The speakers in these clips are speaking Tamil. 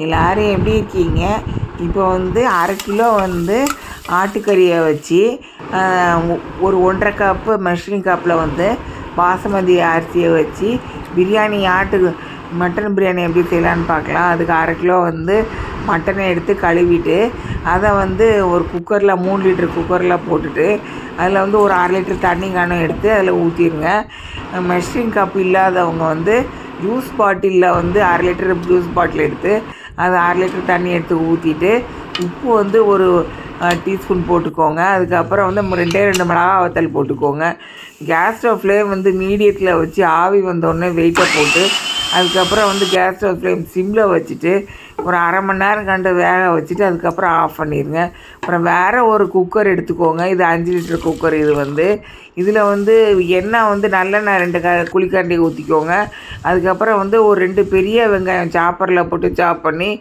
எல்லோரும் எப்படி இருக்கீங்க? இப்போ அரை கிலோ ஆட்டுக்கறியை வச்சு ஒரு 1.5 கப்பு மெஷரிங் கப்பில் பாசுமதி அரிசியை வச்சு பிரியாணி மட்டன் பிரியாணி எப்படி செய்யலான்னு பார்க்கலாம். அதுக்கு அரை கிலோ மட்டனை எடுத்து கழுவிட்டு அதை ஒரு குக்கரில் 3 லிட்டர் குக்கரில் போட்டுட்டு அதில் ஒரு 1/2 லிட்டர் தண்ணி காணும் எடுத்து அதில் ஊற்றிடுங்க. மெஷரிங் கப் இல்லாதவங்க ஜூஸ் பாட்டிலில் 1/2 லிட்டர் ஜூஸ் பாட்டில் எடுத்து அது 1/2 லிட்டர் தண்ணி எடுத்து ஊற்றிட்டு உப்பு ஒரு டீஸ்பூன் போட்டுக்கோங்க. அதுக்கப்புறம் 2 மிளகா வத்தல் போட்டுக்கோங்க. கேஸ் ஸ்டவ் ஃப்ளேம் மீடியத்தில் வச்சு ஆவி வந்தோடனே வெயிட்டை போட்டு அதுக்கப்புறம் கேஸ் ஸ்டவ் ஃப்ளேம் சிம்மில் வச்சுட்டு ஒரு அரை மணி நேரம் கண்டு வேக வச்சுட்டு அதுக்கப்புறம் ஆஃப் பண்ணிடுங்க. அப்புறம் வேறு ஒரு குக்கர் எடுத்துக்கோங்க. இது 5 லிட்டர் குக்கர். இதில் எண்ணெய் நல்லெண்ணெய் 2 குழிக்கரண்டி ஊற்றிக்கோங்க. அதுக்கப்புறம் ஒரு 2 பெரிய வெங்காயம் சாப்பரில் போட்டு சாப் பண்ணி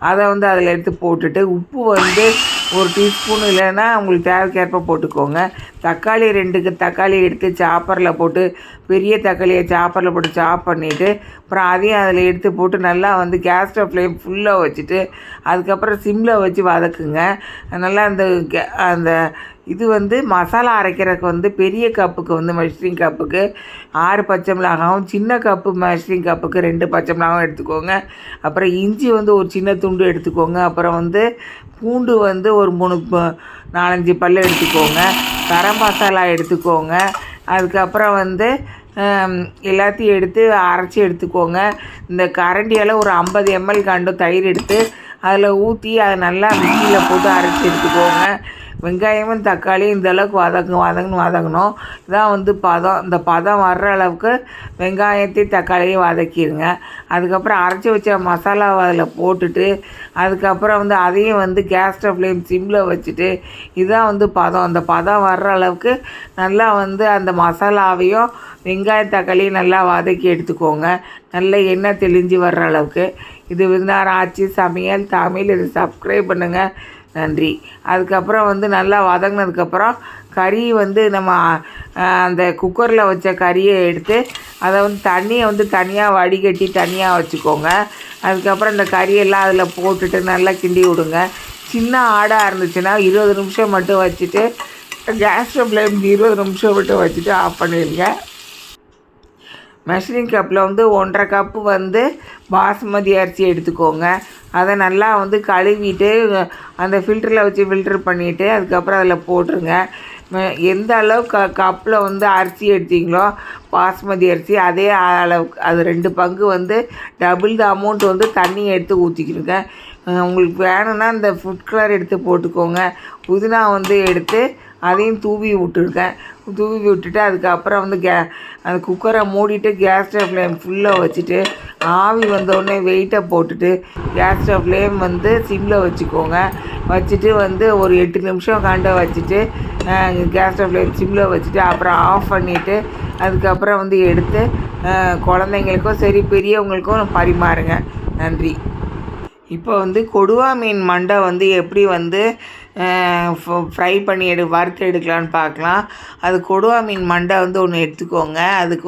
அதை அதில் எடுத்து போட்டுட்டு உப்பு 1 டீஸ்பூன் இல்லைன்னா உங்களுக்கு தேவைக்கேற்ப போட்டுக்கோங்க. தக்காளி 2 தக்காளி எடுத்து சாப்பரில் போட்டு பெரிய தக்காளியை சாப்பரில் போட்டு சாப் பண்ணிவிட்டு அப்புறம் அதையும் அதில் எடுத்து போட்டு நல்லா கேஸ் ஸ்டவ் ஃப்ளேம் ஃபுல்லாக வச்சுட்டு அதுக்கப்புறம் சிம்மில் வச்சு வதக்குங்க. நல்லா அந்த இது மசாலா அரைக்கிறதுக்கு பெரிய கப்புக்கு மெஷரிங் கப்புக்கு 6 பச்சை மிளகாவும் சின்ன கப்பு மெஷரிங் கப்புக்கு 2 பச்சை மிளகாவும் எடுத்துக்கோங்க. அப்புறம் இஞ்சி ஒரு சின்ன துண்டு எடுத்துக்கோங்க. அப்புறம் பூண்டு ஒரு 3-4-5 பல் எடுத்துக்கோங்க. கரம் மசாலா எடுத்துக்கோங்க. அதுக்கப்புறம் எல்லாத்தையும் எடுத்து அரைச்சி எடுத்துக்கோங்க. இந்த கரண்டியால் ஒரு 50 ml கண்டு தயிர் எடுத்து அதில் ஊற்றி அதை நல்லா மிக்சியில் போட்டு அரைச்சி எடுத்துக்கோங்க. வெங்காயமும் தக்காளியும் இந்தளவுக்கு வதங்கணும். இதான் பதம். இந்த பதம் வர்ற அளவுக்கு வெங்காயத்தையும் தக்காளியும் வதக்கிடுங்க. அதுக்கப்புறம் அரைச்சி வச்ச மசாலாவை அதில் போட்டுட்டு அதுக்கப்புறம் அதையும் கேஸ் ஸ்டவ் ஃப்ளேம் சிம்மில் வச்சுட்டு இதுதான் பதம். அந்த பதம் வர்ற அளவுக்கு நல்லா அந்த மசாலாவையும் வெங்காயம் தக்காளியும் நல்லா வதக்கி எடுத்துக்கோங்க. நல்ல எண்ணெய் தெளிஞ்சு வர்ற அளவுக்கு. இது ஆச்சி சமையல் தமிழ். இது சப்ஸ்கிரைப் பண்ணுங்கள். நன்றி. அதுக்கப்புறம் நல்லா வதங்கினதுக்கப்புறம் கறி நம்ம அந்த குக்கரில் வச்ச கறியை எடுத்து அதை தண்ணியை தனியாக வடிகட்டி தனியாக வச்சுக்கோங்க. அதுக்கப்புறம் இந்த கறியெல்லாம் அதில் போட்டுட்டு நல்லா கிண்டி விடுங்க. சின்ன ஆடாக இருந்துச்சுன்னா 20 நிமிஷம் மட்டும் வச்சுட்டு கேஸ் ஸ்டவ்வில் 20 நிமிஷம் மட்டும் வச்சுட்டு ஆஃப் பண்ணிடுங்க. மெஷரிங் கப்பில் 1.5 கப்பு பாசுமதி அரிசி எடுத்துக்கோங்க. அதை நல்லா கழுவிட்டு அந்த ஃபில்டரில் வச்சு ஃபில்டர் பண்ணிவிட்டு அதுக்கப்புறம் அதில் போட்டுருங்க. எந்த அளவுக்கு கப்பில் அரிசி எடுத்தீங்களோ பாசுமதி அரிசி அதே அளவுக்கு அது 2 பங்கு டபுள் த அமௌண்ட் தண்ணி எடுத்து ஊற்றிக்கிடுங்க. உங்களுக்கு வேணும்னா இந்த ஃபுட் கலர் எடுத்து போட்டுக்கோங்க. புதினா எடுத்து அதையும் தூவி விட்டுட்டு அதுக்கப்புறம் அந்த குக்கரை மூடிட்டு கேஸ் ஸ்டவ் ஃப்ளேம் ஃபுல்லாக வச்சுட்டு ஆவி வந்தோடனே வெயிட்டை போட்டுட்டு கேஸ் ஸ்டவ் ஃப்ளேம் சிம்மில் வச்சுக்கோங்க. வச்சுட்டு ஒரு 8 நிமிஷம் வச்சுட்டு கேஸ் ஸ்டவ் ஃப்ளேம் சிம்மில் வச்சுட்டு அப்புறம் ஆஃப் பண்ணிவிட்டு அதுக்கப்புறம் எடுத்து குழந்தைங்களுக்கும் சரி பெரியவங்களுக்கும் பரிமாறுங்க. நன்றி. இப்போ கொடுவா மீன் மண்டை எப்படி ஃப்ரை பண்ணி வறுத்து எடுக்கலான்னு பார்க்கலாம். அது கொடுவா மீன் மண்டை ஒன்று எடுத்துக்கோங்க. அதுக்கு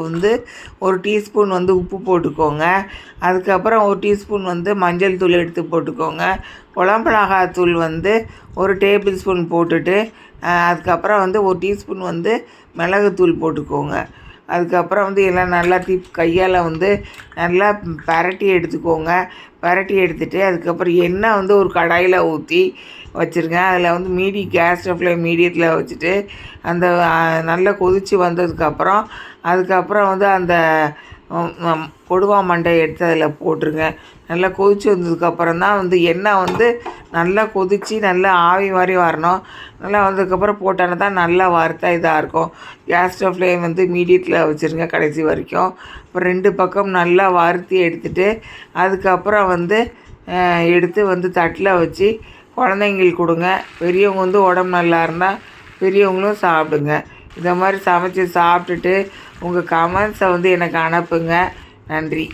1 டீஸ்பூன் உப்பு போட்டுக்கோங்க. அதுக்கப்புறம் 1 டீஸ்பூன் மஞ்சள் தூள் எடுத்து போட்டுக்கோங்க. குழம்புமிளகாத்தூள் 1 டேபிள் ஸ்பூன் போட்டுட்டு அதுக்கப்புறம் 1 டீஸ்பூன் மிளகுத்தூள் போட்டுக்கோங்க. அதுக்கப்புறம் எல்லாம் நல்லா கையால் நல்லா பரட்டி எடுத்துக்கோங்க. பரட்டி எடுத்துகிட்டு அதுக்கப்புறம் எண்ணெய் ஒரு கடாயில் ஊற்றி வச்சுருங்க. அதில் கேஸ் ஸ்டவ்வில் மீடியத்தில் வச்சுட்டு அந்த நல்லா கொதித்து வந்ததுக்கப்புறம் அதுக்கப்புறம் அந்த கொடுவா மண்டையை எடுத்து அதில் போட்டுருங்க. நல்லா கொதித்து வந்ததுக்கப்புறம் தான் எண்ணெய் நல்லா கொதித்து நல்லா ஆவி மாதிரி வரணும். நல்லா வந்ததுக்கப்புறம் போட்டால் தான் நல்லா வறுத்தா இதாக இருக்கும். கேஸ் ஸ்டவ் ஃப்ளேம் மீடியத்தில் வச்சுருங்க கடைசி வரைக்கும். அப்புறம் 2 பக்கம் நல்லா வறுத்தி எடுத்துகிட்டு அதுக்கப்புறம் எடுத்து தட்டில் வச்சு குழந்தைங்களுக்கு கொடுங்க. பெரியவங்க உடம்பு நல்லா இருந்தால் பெரியவங்களும் சாப்பிடுங்க. இதை மாதிரி சமைச்சி சாப்பிட்டுட்டு உங்கள் கமெண்ட்ஸை எனக்கு அனுப்புங்க. நன்றி.